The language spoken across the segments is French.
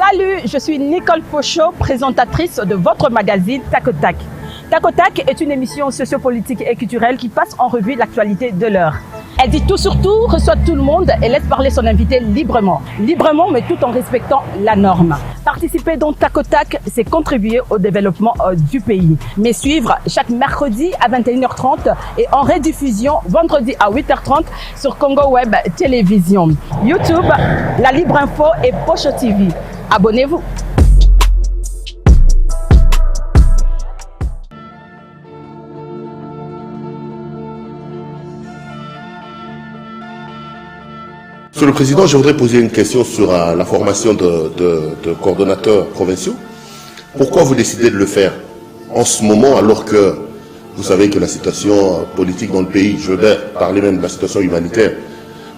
Salut, je suis Nicole Pochot, présentatrice de votre magazine Tac au Tac. Tac au Tac est une émission sociopolitique et culturelle qui passe en revue l'actualité de l'heure. Elle dit tout sur tout, reçoit tout le monde et laisse parler son invité librement. Librement, mais tout en respectant la norme. Participer donc Tac au Tac, c'est contribuer au développement du pays. Mais suivre chaque mercredi à 21h30 et en rediffusion vendredi à 8h30 sur Congo Web Télévision. YouTube, La Libre Info et Pochot TV. Abonnez-vous. Monsieur le Président, je voudrais poser une question sur la formation de coordonnateurs provinciaux. Pourquoi vous décidez de le faire en ce moment alors que vous savez que la situation politique dans le pays, je vais parler même de la situation humanitaire,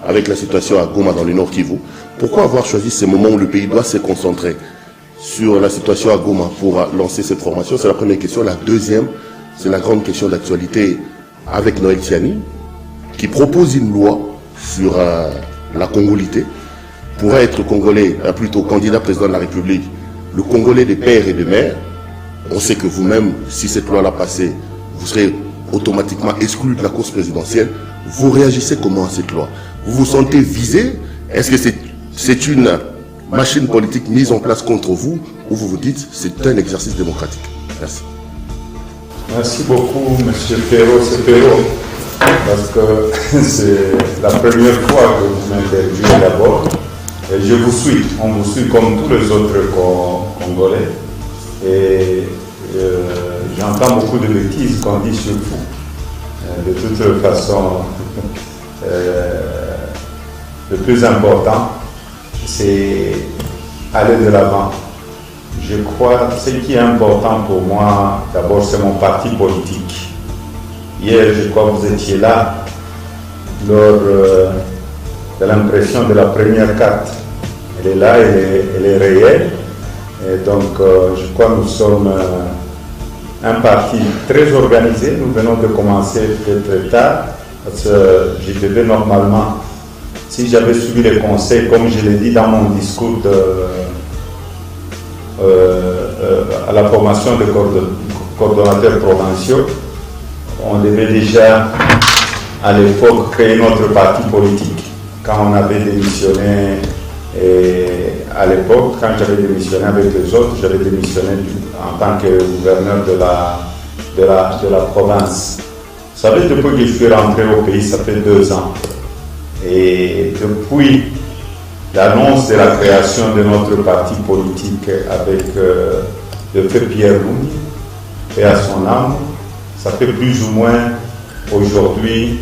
avec la situation à Goma dans le Nord Kivu, pourquoi avoir choisi ces moments où le pays doit se concentrer sur la situation à Goma pour lancer cette formation? C'est la première question. La deuxième, c'est la grande question d'actualité avec Noël Tiani, qui propose une loi sur la congolité, pourrait être congolais, plutôt candidat président de la République, le Congolais des pères et des mères. On sait que vous-même, si cette loi-là passée, vous serez automatiquement exclu de la course présidentielle. Vous réagissez comment à cette loi? Vous vous sentez visé? Est-ce que c'est une machine politique mise en place contre vous, ou vous vous dites c'est un exercice démocratique? Merci. Merci beaucoup, M. Perrault. C'est Perrault, parce que c'est la première fois que vous m'interviewez d'abord. Et je vous suis, on vous suit comme tous les autres Congolais. Et j'entends beaucoup de bêtises qu'on dit sur vous. De toute façon, le plus important, c'est aller de l'avant. Je crois que ce qui est important pour moi, d'abord, c'est mon parti politique. Hier, je crois que vous étiez là lors de l'impression de la première carte. Elle est là, elle est réelle. Et donc, je crois que nous sommes un parti très organisé. Nous venons de commencer peut-être tard, parce que je devais normalement, si j'avais suivi les conseils, comme je l'ai dit dans mon discours à la formation de coordonnateurs provinciaux, on devait déjà à l'époque créer notre parti politique. Quand on avait démissionné, et à l'époque, quand j'avais démissionné avec les autres, j'avais démissionné en tant que gouverneur de la province. Vous savez, depuis que je suis rentré au pays, ça fait 2 ans. Et depuis l'annonce de la création de notre parti politique avec le feu Pierre Lumbi et à son âme, ça fait plus ou moins aujourd'hui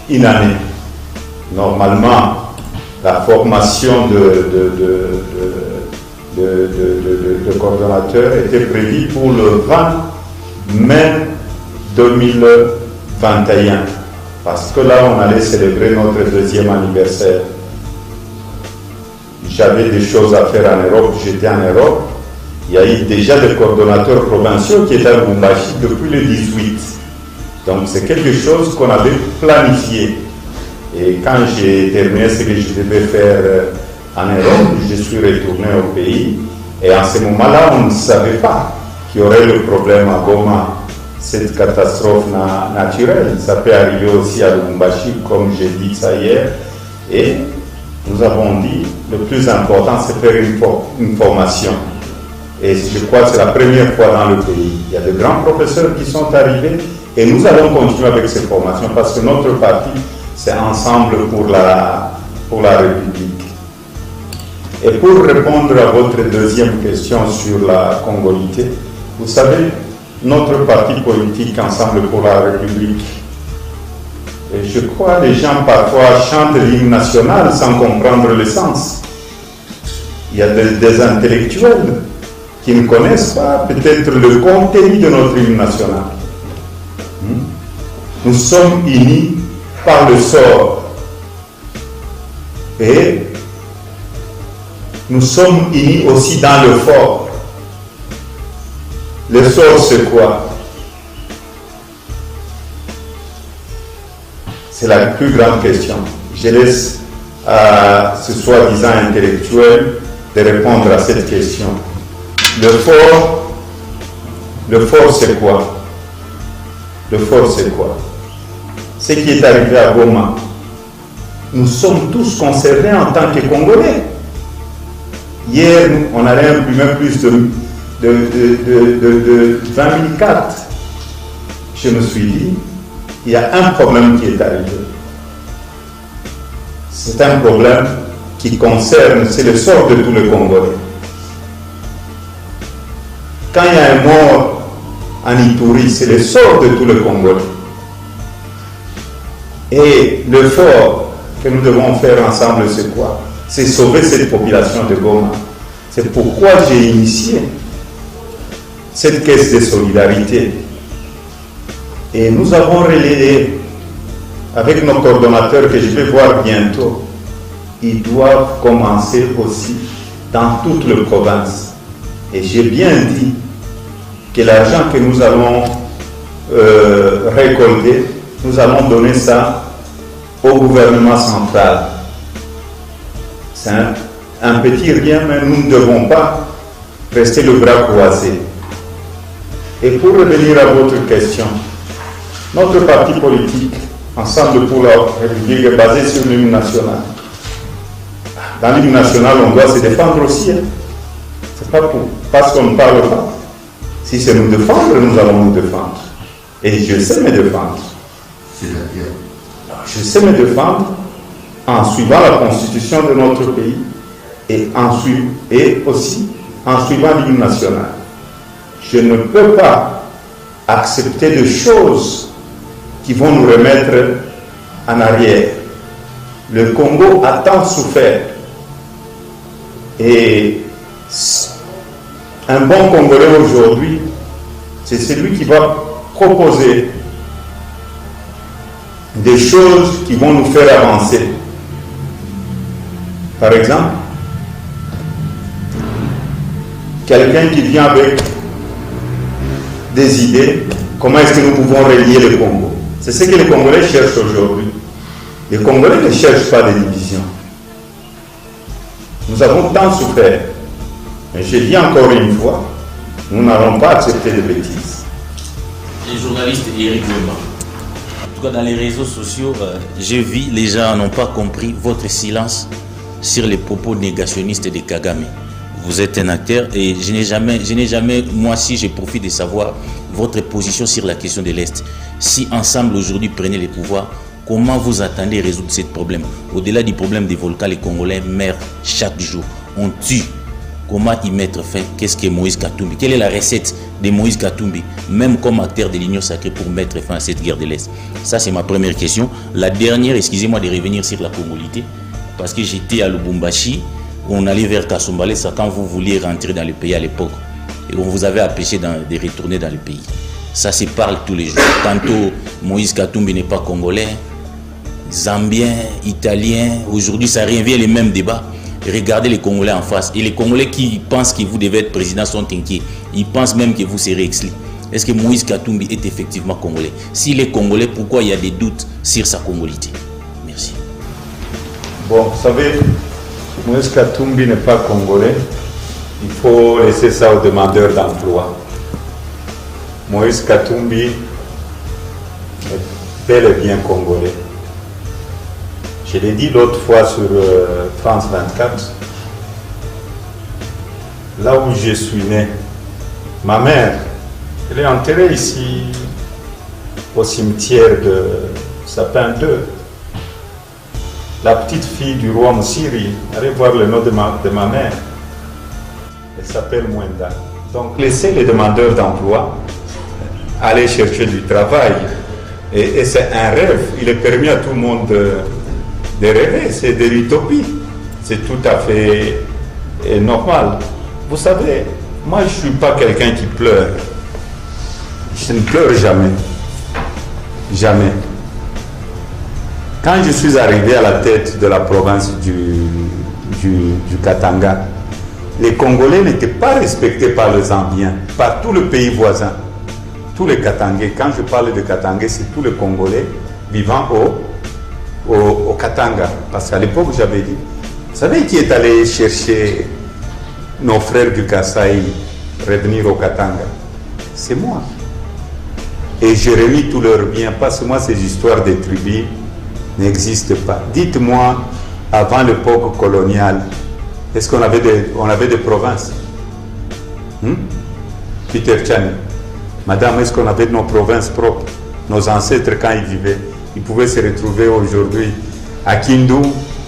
une année. Normalement, la formation de coordonnateurs était prévue pour le 20 mai 2021. Parce que là, on allait célébrer notre 2e anniversaire. J'avais des choses à faire en Europe, j'étais en Europe. Il y a eu déjà des coordonnateurs provinciaux qui étaient à Lubumbashi depuis le 18. Donc c'est quelque chose qu'on avait planifié. Et quand j'ai terminé ce que je devais faire en Europe, je suis retourné au pays. Et en ce moment-là, on ne savait pas qu'il y aurait le problème à Goma, cette catastrophe naturelle. Ça peut arriver aussi à Lubumbashi, comme j'ai dit ça hier. Et nous avons dit, le plus important, c'est faire une formation. Et je crois que c'est la première fois dans le pays. Il y a de grands professeurs qui sont arrivés et nous allons continuer avec ces formations parce que notre parti, c'est ensemble pour la République. Et pour répondre à votre deuxième question sur la congolité, vous savez, notre parti politique Ensemble pour la République, et je crois que les gens parfois chantent l'hymne national sans comprendre le sens. Il y a des intellectuels qui ne connaissent pas peut-être le contenu de notre hymne national. Nous sommes unis par le sort. Et nous sommes unis aussi dans le fort. Le sort, c'est quoi? C'est la plus grande question. Je laisse à ce soi-disant intellectuel de répondre à cette question. Le fort c'est quoi? Le fort c'est quoi? Ce qui est arrivé à Goma, nous sommes tous concernés en tant que Congolais. Hier, on allait imprimer plus de 20 000 cartes. Je me suis dit, il y a un problème qui est arrivé. C'est un problème qui concerne, c'est le sort de tous les Congolais. Quand il y a un mort en Ituri, c'est le sort de tous les Congolais. Et l'effort que nous devons faire ensemble, c'est quoi? C'est sauver cette population de Goma. C'est pourquoi j'ai initié cette caisse de solidarité. Et nous avons relayé avec nos coordonnateurs que je vais voir bientôt. Ils doivent commencer aussi dans toutes les provinces. Et j'ai bien dit que l'argent que nous allons récolter, nous allons donner ça au gouvernement central. C'est un petit rien, mais nous ne devons pas rester le bras croisé. Et pour revenir à votre question, notre parti politique, Ensemble pour la République, est basé sur l'hymne national. Dans l'hymne national, on doit se défendre aussi. C'est pas parce qu'on ne parle pas. Si c'est nous défendre, nous allons nous défendre. Et je sais me défendre. Je sais me défendre en suivant la constitution de notre pays et aussi en suivant l'hymne national. Je ne peux pas accepter des choses qui vont nous remettre en arrière. Le Congo a tant souffert. Et un bon Congolais aujourd'hui, c'est celui qui va proposer des choses qui vont nous faire avancer. Par exemple, quelqu'un qui vient avec des idées, comment est-ce que nous pouvons relier le Congo? C'est ce que les Congolais cherchent aujourd'hui. Les Congolais ne cherchent pas de division. Nous avons tant souffert. Mais je dis encore une fois, nous n'allons pas accepter de bêtises. Les journalistes Éric Wema. En tout cas, dans les réseaux sociaux, j'ai vu les gens n'ont pas compris votre silence sur les propos négationnistes de Kagame. Vous êtes un acteur et je n'ai jamais, moi aussi, je profite de savoir votre position sur la question de l'Est. Si ensemble aujourd'hui prenez les pouvoirs, comment vous attendez résoudre ce problème? Au-delà du problème des volcans, les Congolais meurent chaque jour. On tue. Comment y mettre fin? Qu'est-ce que Moïse Katumbi? Quelle est la recette de Moïse Katumbi, même comme acteur de l'Union sacrée, pour mettre fin à cette guerre de l'Est? Ça, c'est ma première question. La dernière, excusez-moi de revenir sur la congolité, parce que j'étais à Lubumbashi, on allait vers Kasumbalé, ça quand vous vouliez rentrer dans le pays à l'époque, et on vous avait empêché de retourner dans le pays. Ça se parle tous les jours. Tantôt, Moïse Katumbi n'est pas congolais, zambien, italien. Aujourd'hui, ça revient les mêmes débats. Regardez les Congolais en face. Et les Congolais qui pensent que vous devez être président sont inquiets. Ils pensent même que vous serez exclu. Est-ce que Moïse Katumbi est effectivement congolais? S'il est congolais, pourquoi il y a des doutes sur sa congolité? Merci. Bon, vous savez, Moïse Katumbi n'est pas congolais. Il faut laisser ça aux demandeurs d'emploi. Moïse Katumbi est bel et bien congolais. Je l'ai dit l'autre fois sur France 24, là où je suis né, ma mère, elle est enterrée ici au cimetière de Sapin 2. La petite fille du roi Moussiri, allez voir le nom de ma mère, elle s'appelle Mwenda. Donc laissez les demandeurs d'emploi aller chercher du travail. Et c'est un rêve, il est permis à tout le monde de rêver, c'est de l'utopie. C'est tout à fait normal. Vous savez, moi je ne suis pas quelqu'un qui pleure. Je ne pleure jamais. Jamais. Quand je suis arrivé à la tête de la province du Katanga, les Congolais n'étaient pas respectés par les Zambiens, par tout le pays voisin. Tous les Katangais, quand je parle de Katangais, c'est tous les Congolais vivant au Katanga. Parce qu'à l'époque, j'avais dit, vous savez qui est allé chercher nos frères du Kasaï revenir au Katanga? C'est moi. Et j'ai remis tous leurs biens, parce que moi, ces histoires de tribus n'existent pas. Dites-moi, avant l'époque coloniale, est-ce qu'on avait des provinces? Peter Chan, madame, est-ce qu'on avait nos provinces propres? Nos ancêtres, quand ils vivaient, ils pouvaient se retrouver aujourd'hui à Kindu.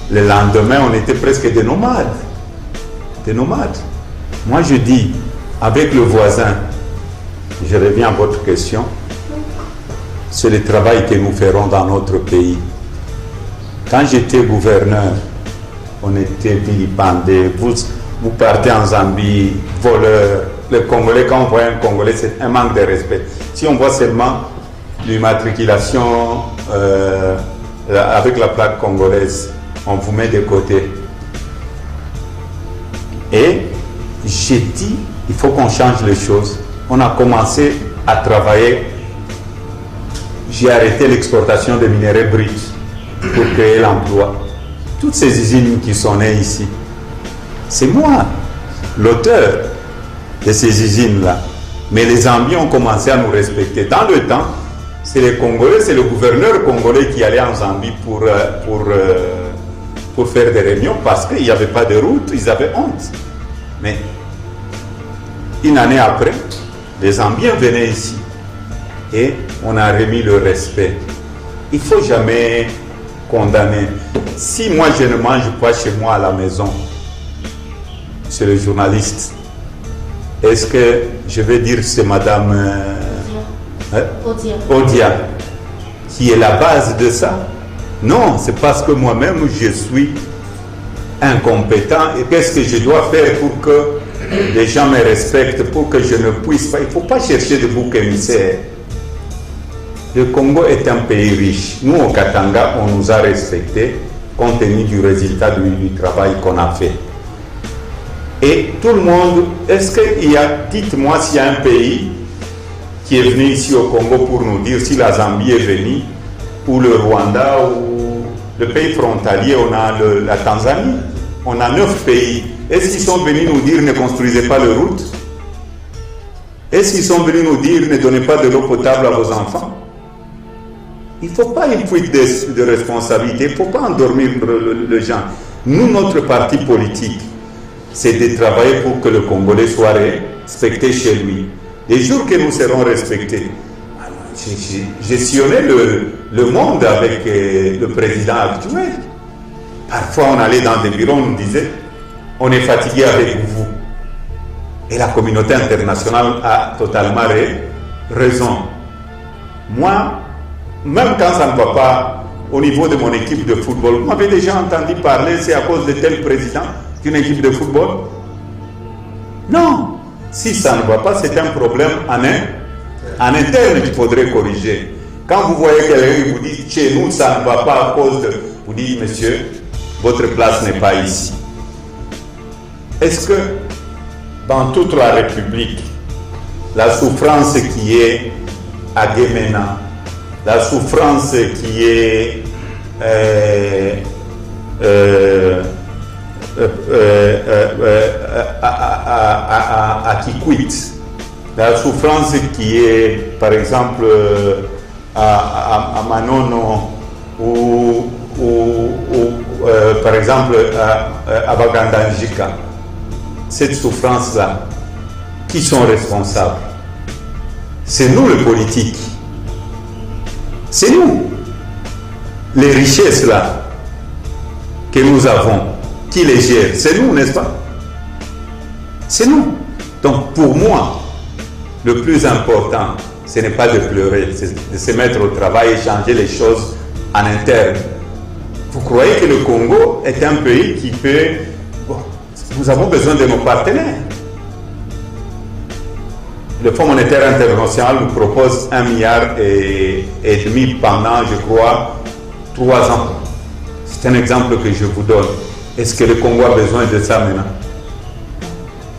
Le lendemain, on était presque des nomades. Des nomades. Moi, je dis, avec le voisin, je reviens à votre question, c'est le travail que nous ferons dans notre pays. Quand j'étais gouverneur, on était vilipendés. Vous partez en Zambie, voleur. Les Congolais, quand on voit un Congolais, c'est un manque de respect. Si on voit seulement l'immatriculation avec la plaque congolaise, on vous met de côté. Et j'ai dit, il faut qu'on change les choses. On a commencé à travailler. J'ai arrêté l'exportation de minerais bruts pour créer l'emploi. Toutes ces usines qui sont nées ici, c'est moi, l'auteur de ces usines-là. Mais les Zambiens ont commencé à nous respecter. Dans le temps, c'est les Congolais, c'est le gouverneur congolais qui allait en Zambie pour faire des réunions parce qu'il n'y avait pas de route, ils avaient honte. Mais une année après, les Zambiens venaient ici et on a remis le respect. Il ne faut jamais condamner. Si moi je ne mange pas chez moi à la maison, c'est le journaliste, est-ce que je vais dire que c'est madame Odia qui est la base de ça? Non, c'est parce que moi-même je suis incompétent et qu'est-ce que je dois faire pour que les gens me respectent, pour que je ne puisse pas. Il ne faut pas chercher de bouc émissaire. Le Congo est un pays riche. Nous, au Katanga, on nous a respectés compte tenu du résultat du travail qu'on a fait. Et tout le monde, est-ce qu'il y a, dites-moi s'il y a un pays qui est venu ici au Congo pour nous dire si la Zambie est venue, ou le Rwanda, ou le pays frontalier, on a la Tanzanie, on a 9 pays. Est-ce qu'ils sont venus nous dire ne construisez pas de route? Est-ce qu'ils sont venus nous dire ne donnez pas de l'eau potable à vos enfants? Il ne faut pas une fuite de responsabilité, il ne faut pas endormir les gens. Nous, notre parti politique, c'est de travailler pour que le Congolais soit respecté chez lui. Les jours que nous serons respectés, j'ai sillonné le monde avec le président actuel. Parfois, on allait dans des bureaux, on nous disait, on est fatigué avec vous. Et la communauté internationale a totalement raison. Moi, même quand ça ne va pas au niveau de mon équipe de football, vous m'avez déjà entendu parler, c'est à cause de tel président qu'une équipe de football? Non. Si ça ne va pas, c'est un problème en interne qu'il faudrait corriger. Quand vous voyez quelqu'un qui vous dit chez nous ça ne va pas à cause de... Vous dites monsieur, votre place n'est pas ici. Est-ce que dans toute la République, la souffrance qui est à Guémena, la souffrance qui est à Kikwit, la souffrance qui est par exemple à Manono ou par exemple à Bagandanjika, cette souffrance-là, qui sont responsables? C'est nous les politiques. C'est nous. Les richesses là que nous avons, qui les gère? C'est nous, n'est-ce pas? C'est nous. Donc pour moi, le plus important, ce n'est pas de pleurer, c'est de se mettre au travail et changer les choses en interne. Vous croyez que le Congo est un pays qui peut... Bon, nous avons besoin de nos partenaires. Le Fonds monétaire international nous propose 1,5 milliard pendant, je crois, 3 ans. C'est un exemple que je vous donne. Est-ce que le Congo a besoin de ça maintenant?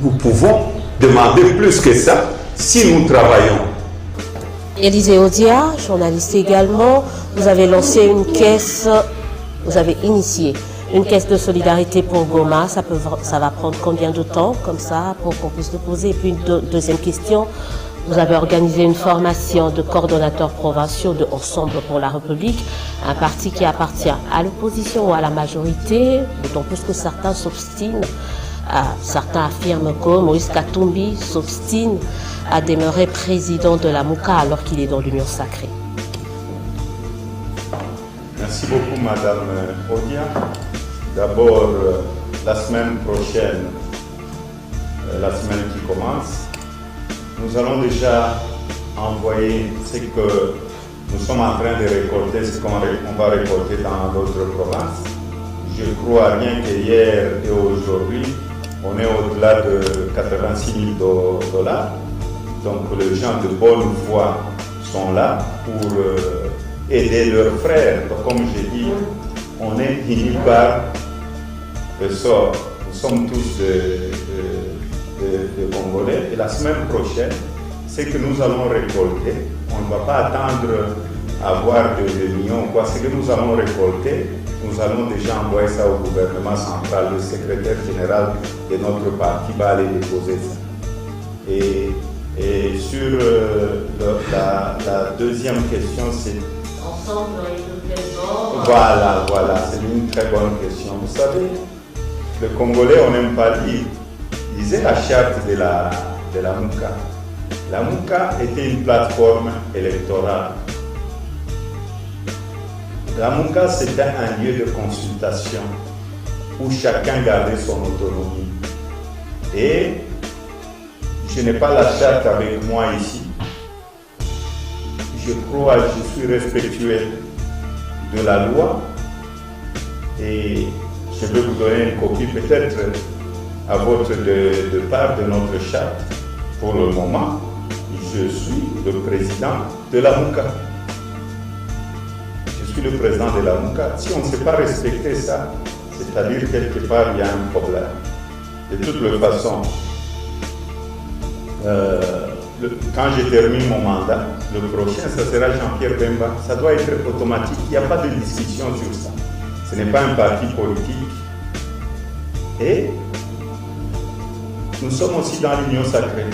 Nous pouvons demander plus que ça si nous travaillons. Élisée Odia, journaliste également, vous avez lancé une caisse vous avez initié une caisse de solidarité pour Goma. Ça va prendre combien de temps, comme ça, pour qu'on puisse le poser? Et puis une deuxième question, vous avez organisé une formation de coordonnateurs provinciaux de Ensemble pour la République, un parti qui appartient à l'opposition ou à la majorité, d'autant plus que certains s'obstinent. Certains affirment que Moïse Katumbi s'obstine à demeurer président de la Mouka alors qu'il est dans l'Union sacrée. Merci beaucoup, Madame Odia. D'abord, la semaine prochaine, la semaine qui commence, nous allons déjà envoyer ce que nous sommes en train de récolter, ce qu'on va récolter dans d'autres provinces. Je crois rien qu'hier et aujourd'hui, on est au-delà de 86 000 $. Donc les gens de bonne foi sont là pour aider leurs frères. Donc, comme j'ai dit, on est unis par le sort. Nous sommes tous de Congolais. Et la semaine prochaine, ce que nous allons récolter, on ne va pas attendre à avoir des millions ou quoi. Ce que nous allons récolter, nous allons déjà envoyer ça au gouvernement central. Le secrétaire général de notre parti va aller déposer ça. Et sur la deuxième question, c'est... Ensemble, de quel bord? Voilà, c'est une très bonne question. Vous savez, le Congolais, on n'aime pas lire. Lisez la charte de la Mouka. La Mouka était une plateforme électorale. La Mouka, c'était un lieu de consultation où chacun gardait son autonomie. Et je n'ai pas la charte avec moi ici. Je crois, je suis respectueux de la loi et je vais vous donner une copie peut-être à votre de part de notre charte. Pour le moment, je suis le président de la Mouka. Je suis le président de la Mouka. Si on ne sait pas respecter ça, c'est-à-dire quelque part il y a un problème. De toute façon, quand je termine mon mandat, le prochain, ça sera Jean-Pierre Bemba. Ça doit être automatique. Il n'y a pas de discussion sur ça. Ce n'est pas un parti politique. Et nous sommes aussi dans l'Union sacrée.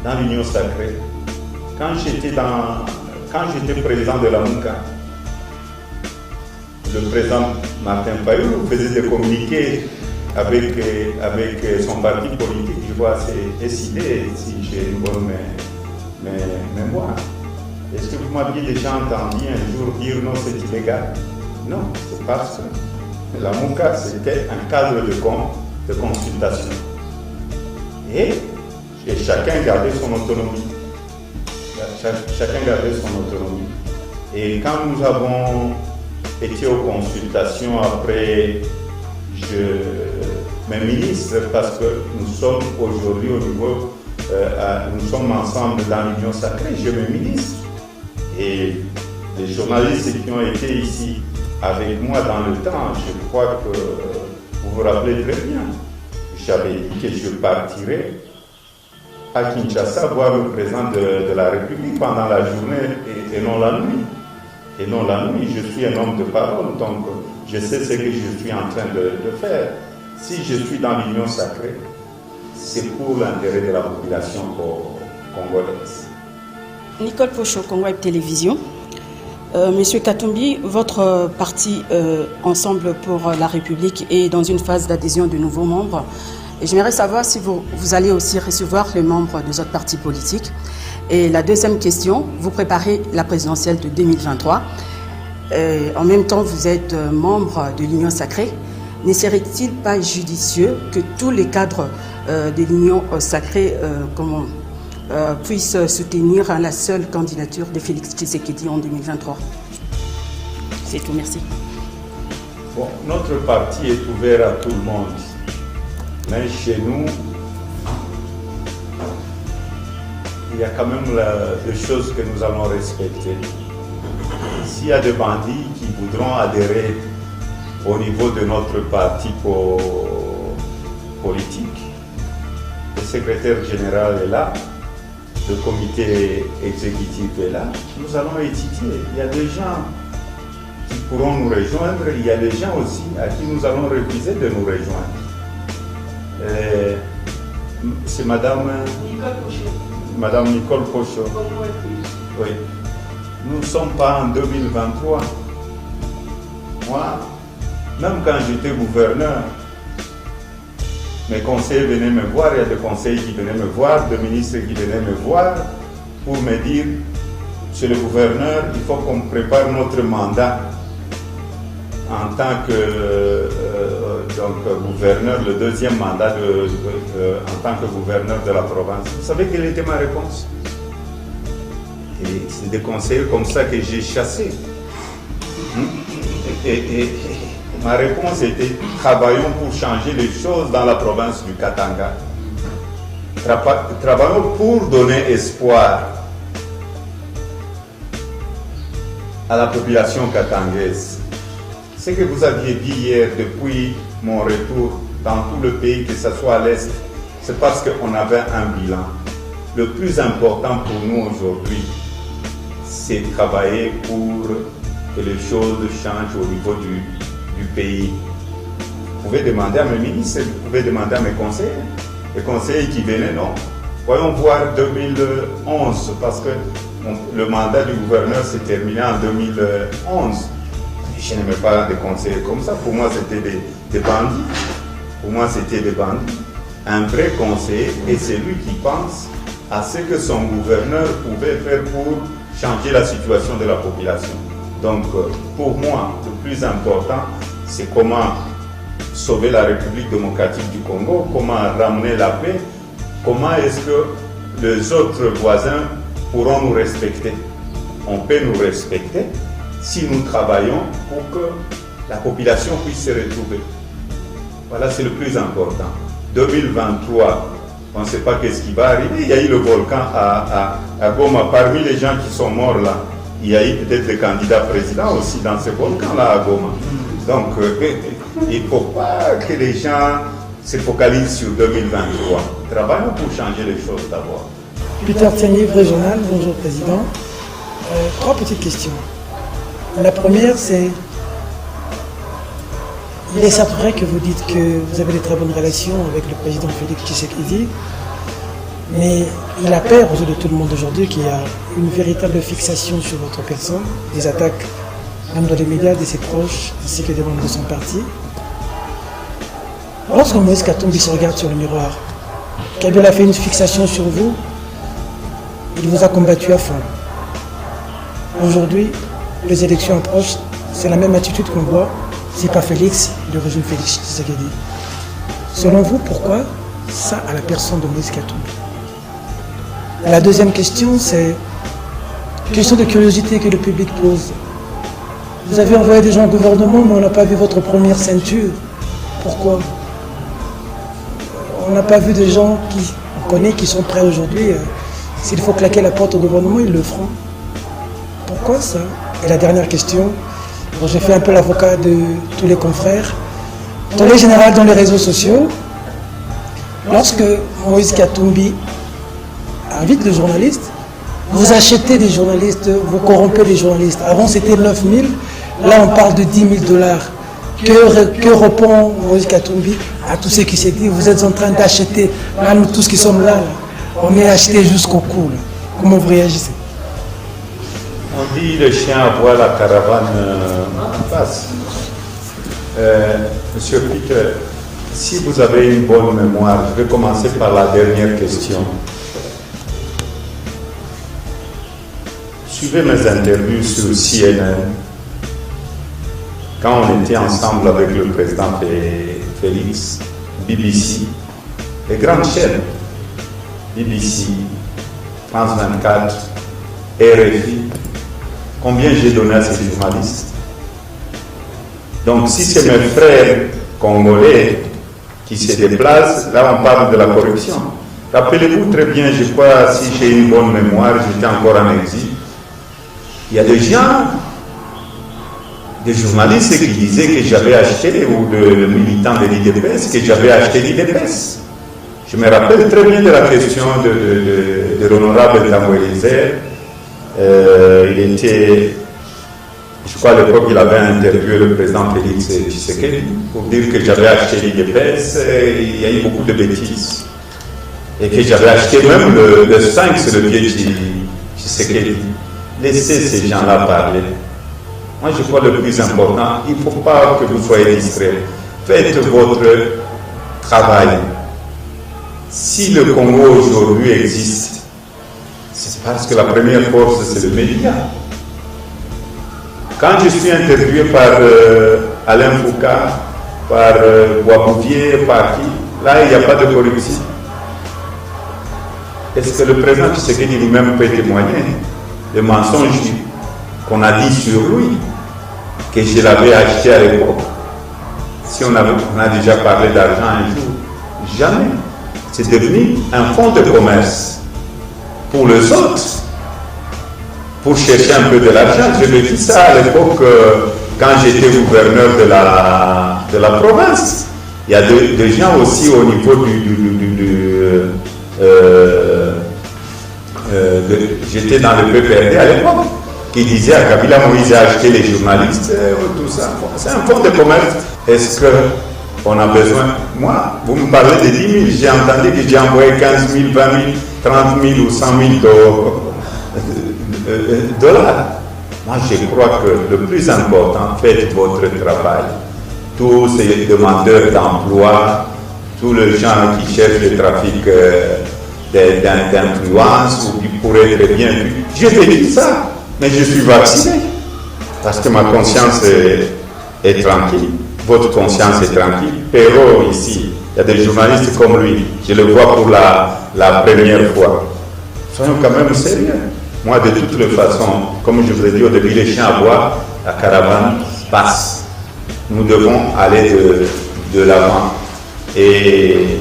Dans l'Union sacrée. Quand j'étais président de la Mouka, le président Martin Fayou faisait des communiqués avec son parti politique. Je vois, c'est décidé, si j'ai une bonne mémoire. Est-ce que vous m'aviez déjà entendu un jour dire non, c'est illégal? Non, c'est parce que la Mouka, c'était un cadre de consultation. Et chacun gardait son autonomie. Chacun gardait son autonomie. Et quand nous avons été aux consultations après, mes ministres, parce que nous sommes aujourd'hui au niveau, nous sommes ensemble dans l'Union sacrée, je me ministre. Et les journalistes qui ont été ici avec moi dans le temps, je crois que vous vous rappelez très bien, j'avais dit que je partirais à Kinshasa voir le président de la République pendant la journée et non la nuit. Et non la nuit, je suis un homme de parole, donc je sais ce que je suis en train de faire. Si je suis dans l'Union sacrée, c'est pour l'intérêt de la population congolaise. Nicole Pochot, Congo Web Télévision. Monsieur Katumbi, votre parti Ensemble pour la République est dans une phase d'adhésion de nouveaux membres. Et j'aimerais savoir si vous allez aussi recevoir les membres de votre parti politique. Et la deuxième question, vous préparez la présidentielle de 2023. En même temps, vous êtes membre de l'Union sacrée. Ne serait-il pas judicieux que tous les cadres de l'Union sacrée puissent soutenir la seule candidature de Félix Tshisekedi en 2023? C'est tout, merci. Bon, notre parti est ouvert à tout le monde. Mais chez nous, il y a quand même des choses que nous allons respecter. S'il y a des bandits qui voudront adhérer au niveau de notre parti politique, le secrétaire général est là, le comité exécutif est là, nous allons étudier. Il y a des gens qui pourront nous rejoindre, il y a des gens aussi à qui nous allons refuser de nous rejoindre. C'est Madame Nicole Pochot. Oui. Nous ne sommes pas en 2023. Moi, même quand j'étais gouverneur, mes conseillers venaient me voir, il y a des conseillers qui venaient me voir, des ministres qui venaient me voir pour me dire, monsieur le gouverneur, il faut qu'on prépare notre mandat en tant que gouverneur, le deuxième mandat en tant que gouverneur de la province. Vous savez quelle était ma réponse? Et c'est des conseillers comme ça que j'ai chassés. Et ma réponse était, travaillons pour changer les choses dans la province du Katanga. Travaillons pour donner espoir à la population katangaise. Ce que vous aviez dit hier depuis mon retour dans tout le pays, que ce soit à l'Est, c'est parce qu'on avait un bilan. Le plus important pour nous aujourd'hui, c'est de travailler pour que les choses changent au niveau du pays. Vous pouvez demander à mes ministres, vous pouvez demander à mes conseillers. Les conseillers qui venaient, non. Voyons voir 2011, parce que le mandat du gouverneur s'est terminé en 2011. Je n'aimais pas des conseillers comme ça. Pour moi, c'était des bandits. Pour moi, c'était des bandits. Un vrai conseiller, et c'est lui qui pense à ce que son gouverneur pouvait faire pour changer la situation de la population. Donc, pour moi, le plus important, c'est comment sauver la République démocratique du Congo, comment ramener la paix, comment est-ce que les autres voisins pourront nous respecter. On peut nous respecter si nous travaillons pour que la population puisse se retrouver. Voilà, c'est le plus important. 2023, on ne sait pas qu'est-ce qui va arriver. Il y a eu le volcan à Goma. Parmi les gens qui sont morts là, il y a eu peut-être des candidats présidents aussi dans ce volcan-là à Goma. Donc, il ne faut pas que les gens se focalisent sur 2023. Travaillons pour changer les choses d'abord. Peter Tienlivre, régional. Bonjour, Président. 3 petites questions. La première, c'est... Il est certes vrai que vous dites que vous avez de très bonnes relations avec le président Félix Tshisekedi, mais il a peur aux yeux de tout le monde aujourd'hui qu'il y a une véritable fixation sur votre personne, des attaques même dans les médias de ses proches ainsi que des membres de son parti. Lorsque Moïse Katumbi se regarde sur le miroir, Kabila a fait une fixation sur vous, il vous a combattu à fond. Aujourd'hui, les élections approchent, c'est la même attitude qu'on voit, c'est pas Félix, le régime Félix Tshisekedi. Selon vous, pourquoi ça à la personne de Moïse Katumbi? La deuxième question, c'est question de curiosité que le public pose. Vous avez envoyé des gens au gouvernement, mais on n'a pas vu votre première ceinture. Pourquoi? On n'a pas vu des gens qu'on connaît qui sont prêts aujourd'hui. S'il faut claquer la porte au gouvernement, ils le feront. Pourquoi ça? Et la dernière question, j'ai fait un peu l'avocat de tous les confrères. Dans les générales, dans les réseaux sociaux, lorsque Moïse Katumbi invite des journalistes, vous achetez des journalistes, vous corrompez les journalistes. Avant c'était 9 000, là on parle de 10 000 $. Que répond Moïse Katumbi à tous ceux qui se disent, vous êtes en train d'acheter, là nous tous qui sommes là, on est acheté jusqu'au cou. Comment vous réagissez? On dit le chien aboie, la caravane passe. Monsieur Peter, si vous avez une bonne mémoire, je vais commencer par la dernière question. Suivez mes interviews sur CNN. Quand on était ensemble avec le président Félix, BBC, les grandes chaînes, BBC, France 24, RFI, combien j'ai donné à ces journalistes? Donc si c'est mes frères congolais qui se déplacent, là on parle de la corruption. Rappelez-vous très bien, je crois, si j'ai une bonne mémoire, j'étais encore en exil. Il y a des gens, des journalistes qui disaient que j'avais acheté, ou de militants de l'IDPS, que j'avais acheté l'IDPS. Je me rappelle très bien de la question de l'honorable Tamouelizer. Il était, je Je crois à l'époque, il avait interviewé le président Félix Tshisekedi pour dire que j'avais acheté l'IDPS et il y a eu beaucoup de bêtises. Et que j'avais acheté même le 5 sur le pied de Tshisekedi. Laissez ces gens-là parler. Moi, je crois le plus important, il ne faut pas que vous soyez distraits. Faites votre travail. Si le Congo aujourd'hui existe, c'est parce que la première force, c'est le média. Quand je suis interviewé par Alain Foucault, par Boisbouvier, par qui, là, il n'y a pas de corruption. Est-ce que le président Tshisekedi lui-même peut témoigner des mensonges qu'on a dit sur lui, que je l'avais acheté à l'époque? Si on a déjà parlé d'argent un jour, jamais. C'est devenu un fonds de commerce pour les autres, pour chercher un peu de l'argent. Je me dis ça à l'époque quand j'étais gouverneur de la province. Il y a des gens aussi au niveau j'étais dans le PPRD à l'époque, qui disaient à Kabila Moïse a acheté les journalistes, tout ça. C'est un fonds de commerce. Est-ce qu'on a besoin? Moi, vous me parlez de 10 000, j'ai entendu que j'ai envoyé 15 000, 20 000, 30 000 ou 100 000 dollars. Moi, je crois que le plus important, faites votre travail. Tous ces demandeurs d'emploi, tous les gens qui cherchent le trafic d'influence ou qui pourraient être bien vus, je vais dire ça, mais je suis vacciné parce que ma conscience est tranquille. Votre conscience est tranquille. Perrault, ici, il y a des journalistes comme lui, je le vois pour la première fois. Soyons quand même sérieux. Moi, de toutes les façons, comme je vous ai dit au début, les chiens à bois, la caravane passe. Nous devons aller de l'avant. Et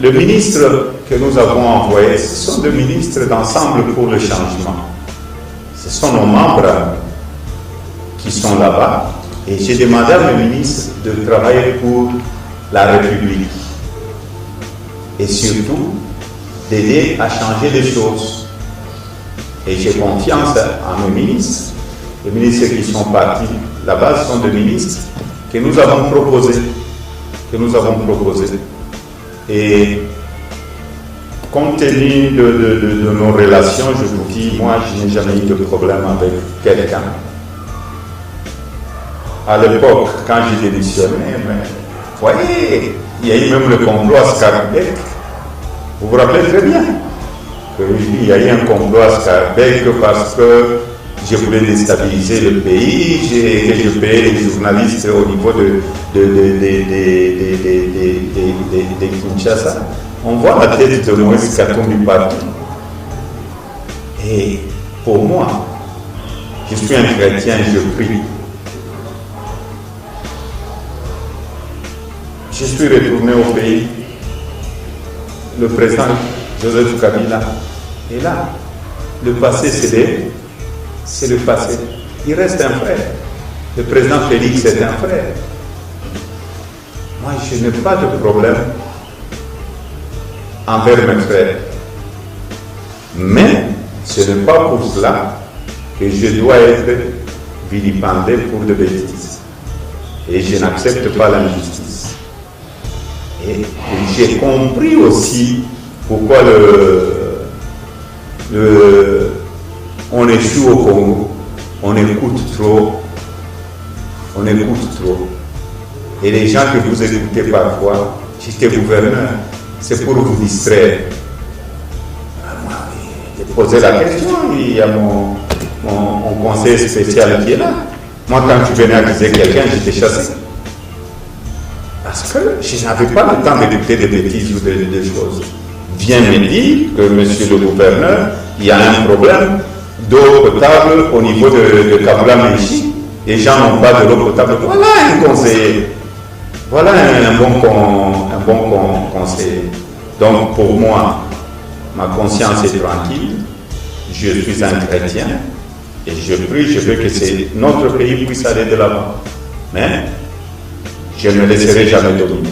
le ministre que nous avons envoyé, ce sont des ministres d'ensemble pour le changement. Ce sont nos membres qui sont là-bas. Et j'ai demandé à mes ministres de travailler pour la République. Et surtout, d'aider à changer les choses. Et j'ai confiance à mes ministres. Les ministres qui sont partis là-bas sont des ministres que nous avons proposés. Et compte tenu de nos relations, je vous dis, moi, je n'ai jamais eu de problème avec quelqu'un. À l'époque, quand j'ai démissionné, vous voyez, il y a eu même le complot à Scarbeck. Vous vous rappelez très bien qu'il y a eu un complot à Scarbeck parce que je voulais déstabiliser le pays, que je payais les journalistes au niveau de Kinshasa. On voit la tête de Moïse Katumbi partout. Et pour moi, je suis un chrétien, je prie. Je suis retourné au pays. Le président Joseph Kabila est là. Le passé, c'est le passé. Il reste un frère. Le président Félix est un frère. Moi, je n'ai pas de problème envers mes frères. Mais ce n'est pas pour cela que je dois être vilipendé pour de bêtises. Et je n'accepte pas l'injustice. Et j'ai compris aussi pourquoi on échoue au Congo. On écoute trop. Et les gens que vous écoutez parfois, j'étais gouverneur, c'est pour vous distraire. Moi, j'ai posé la question, il y a mon conseiller spécial qui est là. Moi, quand tu venais accuser quelqu'un, j'étais chassé. Parce que je n'avais pas le temps d'écouter des bêtises ou des choses. Viens me dire que, monsieur le gouverneur, il y a un problème d'eau potable au niveau de Kabula-Menchi. Les gens n'ont pas de l'eau potable. Voilà un conseiller. Voilà un bon conseiller. Donc pour moi, ma conscience est tranquille. Je suis un chrétien. Et je prie, je veux que notre pays puisse aller de l'avant. Mais je ne me laisserai jamais dominer.